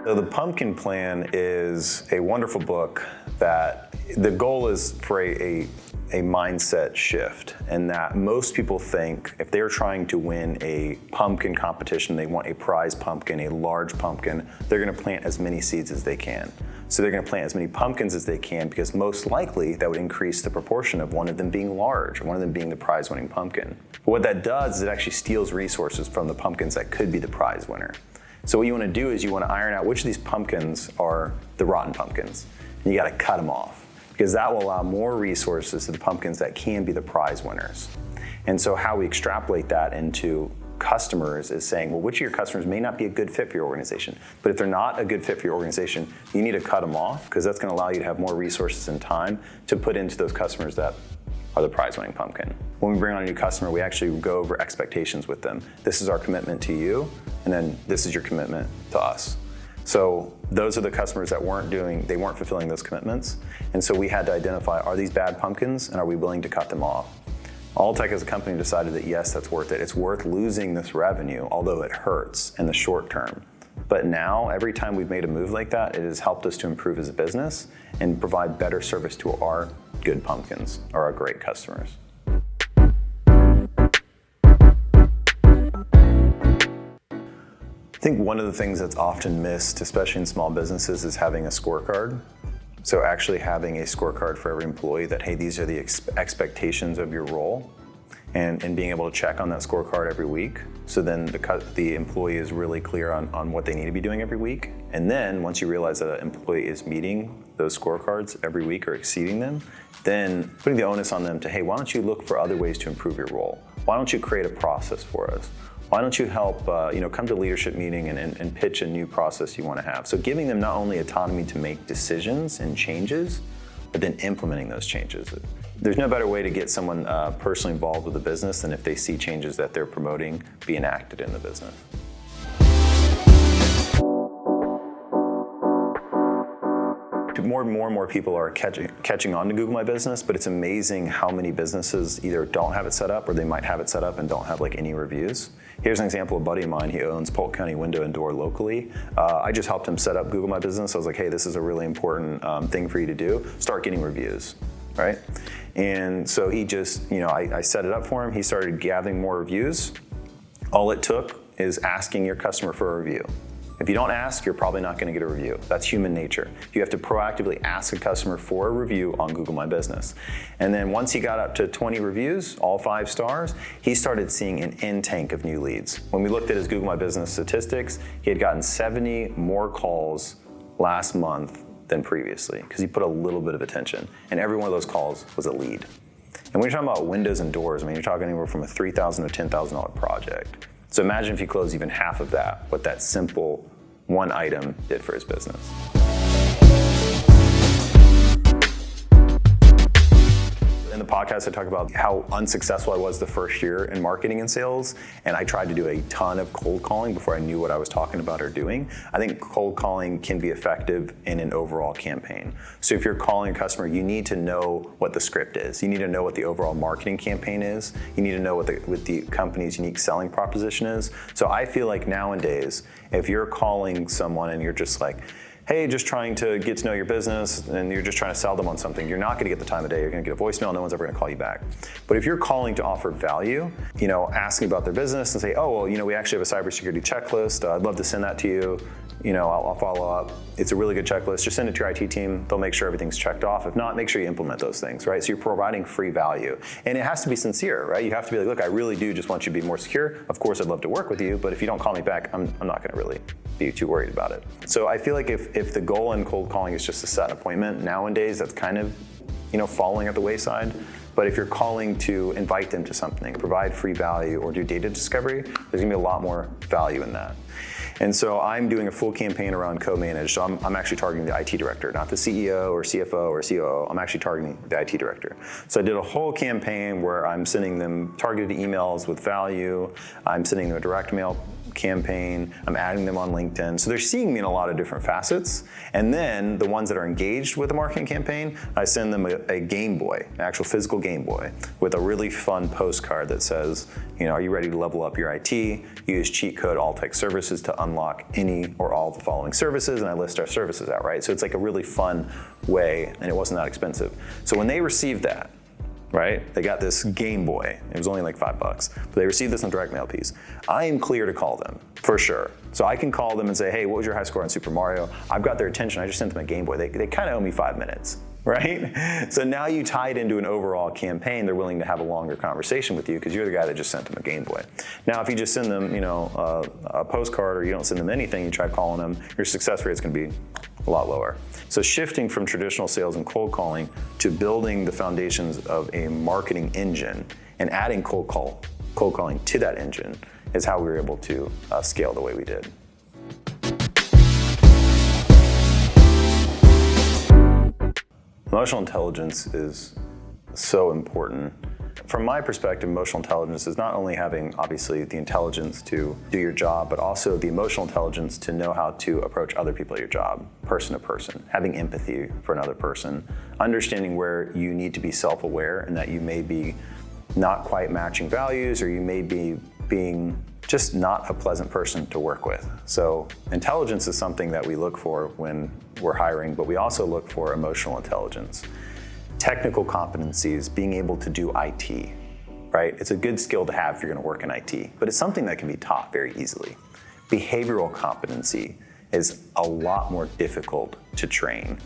So the Pumpkin Plan is a wonderful book that the goal is for a mindset shift, and that most people think if they're trying to win a pumpkin competition, they want a prize pumpkin, a large pumpkin, they're gonna plant as many seeds as they can. So they're gonna plant as many pumpkins as they can, because most likely that would increase the proportion of one of them being large, or one of them being the prize winning pumpkin. But what that does is it actually steals resources from the pumpkins that could be the prize winner. So what you wanna do is you wanna iron out which of these pumpkins are the rotten pumpkins, and you gotta cut them off, because that will allow more resources to the pumpkins that can be the prize winners. And so how we extrapolate that into customers is saying, well, which of your customers may not be a good fit for your organization, but if they're not a good fit for your organization, you need to cut them off, because that's gonna allow you to have more resources and time to put into those customers that are the prize winning pumpkin. When we bring on a new customer, we actually go over expectations with them. This is our commitment to you, and then this is your commitment to us. So those are the customers that they weren't fulfilling those commitments. And so we had to identify, are these bad pumpkins, and are we willing to cut them off? Alltek as a company decided that yes, that's worth it. It's worth losing this revenue, although it hurts in the short term. But now, every time we've made a move like that, it has helped us to improve as a business and provide better service to our good pumpkins, or our great customers. I think one of the things that's often missed, especially in small businesses, is having a scorecard. So actually having a scorecard for every employee that, hey, these are the expectations of your role, and being able to check on that scorecard every week. So then the employee is really clear on what they need to be doing every week. And then once you realize that an employee is meeting those scorecards every week or exceeding them, then putting the onus on them to, hey, why don't you look for other ways to improve your role? Why don't you create a process for us? Why don't you help, come to a leadership meeting and pitch a new process you want to have? So giving them not only autonomy to make decisions and changes, but then implementing those changes. There's no better way to get someone personally involved with the business than if they see changes that they're promoting be enacted in the business. More and more people are catching on to Google My Business, but it's amazing how many businesses either don't have it set up, or they might have it set up and don't have any reviews. Here's an example of a buddy of mine. He owns Polk County Window and Door locally. I just helped him set up Google My Business. I was like, hey, this is a really important thing for you to do. Start getting reviews, right? And so he just, I set it up for him. He started gathering more reviews. All it took is asking your customer for a review. If you don't ask, you're probably not gonna get a review. That's human nature. You have to proactively ask a customer for a review on Google My Business. And then once he got up to 20 reviews, all 5 stars, he started seeing an in-tank of new leads. When we looked at his Google My Business statistics, he had gotten 70 more calls last month than previously, because he put a little bit of attention. And every one of those calls was a lead. And when you're talking about windows and doors, you're talking anywhere from a $3,000 to $10,000 project. So imagine if you close even half of that, what that simple one item did for his business. In the podcast, I talk about how unsuccessful I was the first year in marketing and sales, and I tried to do a ton of cold calling before I knew what I was talking about or doing. I think cold calling can be effective in an overall campaign. So if you're calling a customer, you need to know what the script is. You need to know what the overall marketing campaign is. You need to know what the company's unique selling proposition is. So I feel like nowadays, if you're calling someone and you're just like, hey, just trying to get to know your business, and you're just trying to sell them on something, you're not gonna get the time of day, you're gonna get a voicemail, no one's ever gonna call you back. But if you're calling to offer value, asking about their business and say, oh, well, we actually have a cybersecurity checklist, I'd love to send that to you, I'll follow up. It's a really good checklist, just send it to your IT team, they'll make sure everything's checked off. If not, make sure you implement those things, right? So you're providing free value. And it has to be sincere, right? You have to be like, look, I really do just want you to be more secure. Of course, I'd love to work with you, but if you don't call me back, I'm not gonna really be too worried about it. So I feel like if the goal in cold calling is just to set an appointment, nowadays that's kind of, falling at the wayside. But if you're calling to invite them to something, provide free value, or do data discovery, there's gonna be a lot more value in that. And so I'm doing a full campaign around co-managed. So I'm actually targeting the IT director, not the CEO or CFO or COO. I'm actually targeting the IT director. So I did a whole campaign where I'm sending them targeted emails with value. I'm sending them a direct mail campaign, I'm adding them on LinkedIn. So they're seeing me in a lot of different facets. And then the ones that are engaged with the marketing campaign, I send them a Game Boy, an actual physical Game Boy, with a really fun postcard that says, are you ready to level up your IT? Use cheat code Alltek Services to unlock any or all of the following services, and I list our services out, right? So it's like a really fun way, and it wasn't that expensive. So when they received that, right? They got this Game Boy. It was only like $5, but they received this on direct mail piece. I am clear to call them, for sure. So I can call them and say, hey, what was your high score on Super Mario? I've got their attention. I just sent them a Game Boy. They kind of owe me 5 minutes, right? So now you tie it into an overall campaign. They're willing to have a longer conversation with you because you're the guy that just sent them a Game Boy. Now, if you just send them, a postcard, or you don't send them anything, you try calling them, your success rate is going to be a lot lower. So shifting from traditional sales and cold calling to building the foundations of a marketing engine and adding cold calling to that engine is how we were able to scale the way we did. Emotional intelligence is so important. From my perspective, emotional intelligence is not only having, obviously, the intelligence to do your job, but also the emotional intelligence to know how to approach other people at your job, person to person, having empathy for another person, understanding where you need to be self-aware and that you may be not quite matching values, or you may be being just not a pleasant person to work with. So intelligence is something that we look for when we're hiring, but we also look for emotional intelligence. Technical competencies, being able to do IT, right? It's a good skill to have if you're going to work in IT, but it's something that can be taught very easily. Behavioral competency is a lot more difficult to train.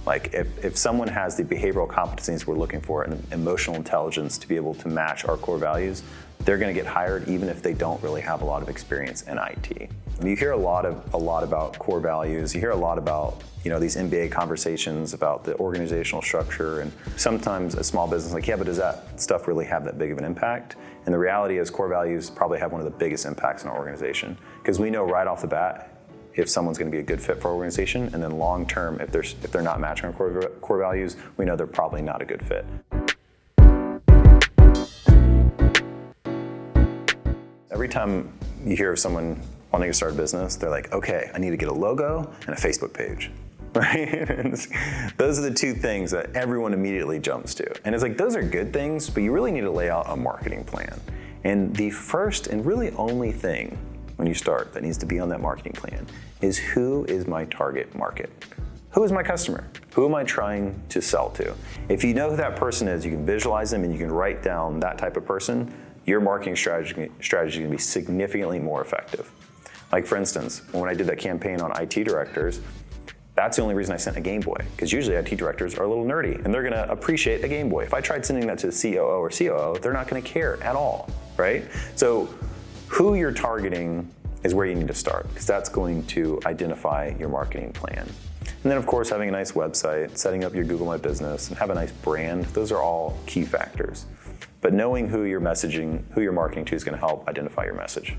Like if someone has the behavioral competencies we're looking for and emotional intelligence to be able to match our core values, they're going to get hired even if they don't really have a lot of experience in IT. You hear a lot about core values. You hear a lot about these MBA conversations about the organizational structure, and sometimes a small business like, yeah, but does that stuff really have that big of an impact? And the reality is core values probably have one of the biggest impacts in our organization, because we know right off the bat if someone's going to be a good fit for our organization, and then long term, if they're not matching our core values, we know they're probably not a good fit. Every time you hear of someone wanting to start a business, they're like, okay, I need to get a logo and a Facebook page, right? Those are the two things that everyone immediately jumps to. And it's like, those are good things, but you really need to lay out a marketing plan. And the first and really only thing when you start that needs to be on that marketing plan is, who is my target market? Who is my customer? Who am I trying to sell to? If you know who that person is, you can visualize them and you can write down that type of person, your marketing strategy is going to be significantly more effective. Like, for instance, when I did that campaign on IT directors, that's the only reason I sent a Game Boy, because usually IT directors are a little nerdy and they're going to appreciate a Game Boy. If I tried sending that to the COO or COO, they're not going to care at all, right? So who you're targeting is where you need to start, because that's going to identify your marketing plan. And then, of course, having a nice website, setting up your Google My Business, and have a nice brand, those are all key factors. But knowing who you're messaging, who you're marketing to, is going to help identify your message.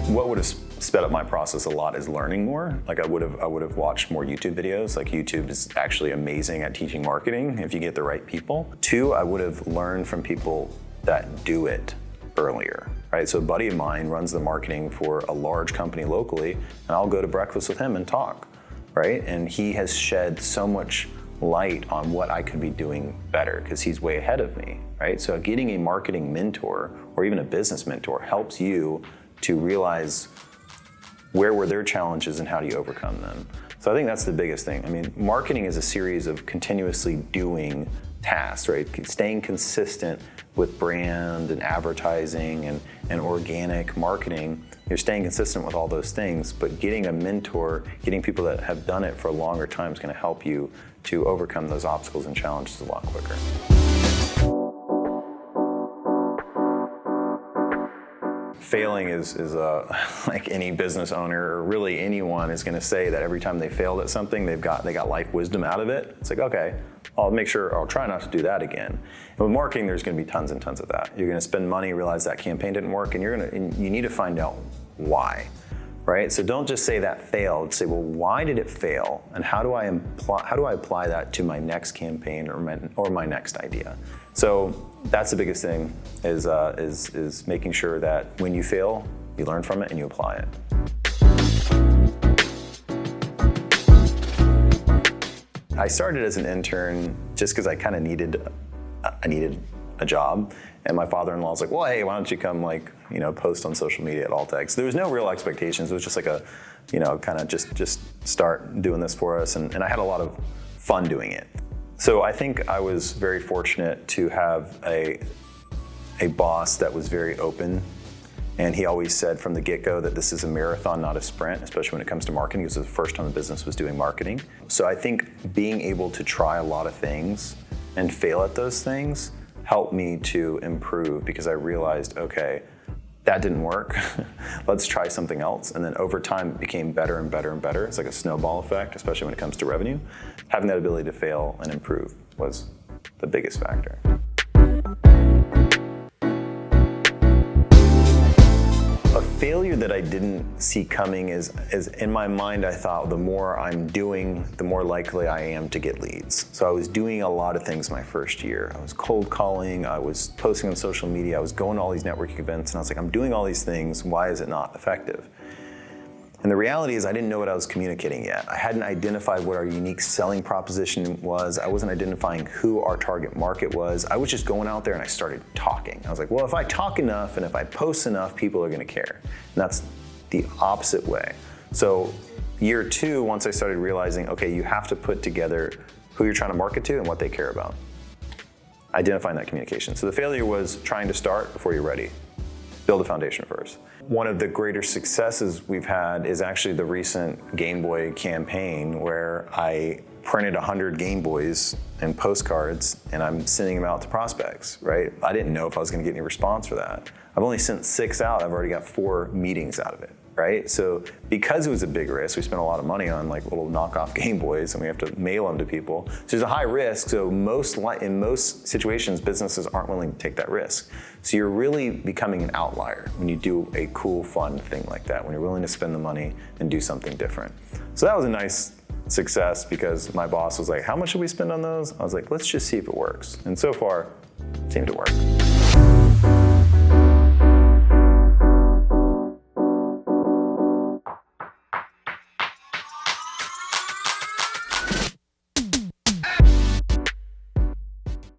What would have sped up my process a lot is learning more. Like I would have watched more YouTube videos. Like YouTube is actually amazing at teaching marketing if you get the right people. 2, I would have learned from people that do it earlier, right? So a buddy of mine runs the marketing for a large company locally, and I'll go to breakfast with him and talk, right? And he has shed so much light on what I could be doing better because he's way ahead of me, right? So getting a marketing mentor or even a business mentor helps you to realize where were their challenges and how do you overcome them. So I think that's the biggest thing. I mean, marketing is a series of continuously doing tasks, right? Staying consistent with brand and advertising and organic marketing. You're staying consistent with all those things, but getting a mentor, getting people that have done it for a longer time is going to help you to overcome those obstacles and challenges a lot quicker. Failing is like any business owner or really anyone is going to say that every time they failed at something, they got life wisdom out of it. It's like, okay, I'll try not to do that again. And with marketing, there's going to be tons and tons of that. You're going to spend money, realize that campaign didn't work, and you need to find out why, right? So don't just say that failed. Say, well, why did it fail, and how do I apply that to my next campaign or my next idea? So that's the biggest thing is making sure that when you fail, you learn from it and you apply it. I started as an intern just because I kind of needed a job, and my father-in-law was like, well, hey, why don't you come post on social media at Alltek? So there was no real expectations. It was just like a, kind of just start doing this for us, and I had a lot of fun doing it. So I think I was very fortunate to have a boss that was very open, and he always said from the get-go that this is a marathon, not a sprint, especially when it comes to marketing. This was the first time the business was doing marketing. So I think being able to try a lot of things and fail at those things helped me to improve, because I realized, okay, that didn't work. Let's try something else. And then over time, it became better and better and better. It's like a snowball effect, especially when it comes to revenue. Having that ability to fail and improve was the biggest factor. A failure that I didn't see coming is in my mind, I thought the more I'm doing, the more likely I am to get leads. So I was doing a lot of things my first year. I was cold calling, I was posting on social media, I was going to all these networking events, and I was like, I'm doing all these things, why is it not effective? And the reality is I didn't know what I was communicating yet. I hadn't identified what our unique selling proposition was. I wasn't identifying who our target market was. I was just going out there and I started talking. I was like, well, if I talk enough and if I post enough, people are gonna care. And that's the opposite way. So year 2, once I started realizing, okay, you have to put together who you're trying to market to and what they care about. Identifying that communication. So the failure was trying to start before you're ready. Build a foundation first. One of the greater successes we've had is actually the recent Game Boy campaign, where I printed 100 Game Boys and postcards and I'm sending them out to prospects, right? I didn't know if I was gonna get any response for that. I've only sent 6 out, I've already got 4 meetings out of it, right? So because it was a big risk, we spent a lot of money on like little knockoff Game Boys and we have to mail them to people. So there's a high risk, so in most situations, businesses aren't willing to take that risk. So you're really becoming an outlier when you do a cool, fun thing like that, when you're willing to spend the money and do something different. So that was a nice success, because my boss was like, how much should we spend on those? I was like, let's just see if it works. And so far, it seemed to work.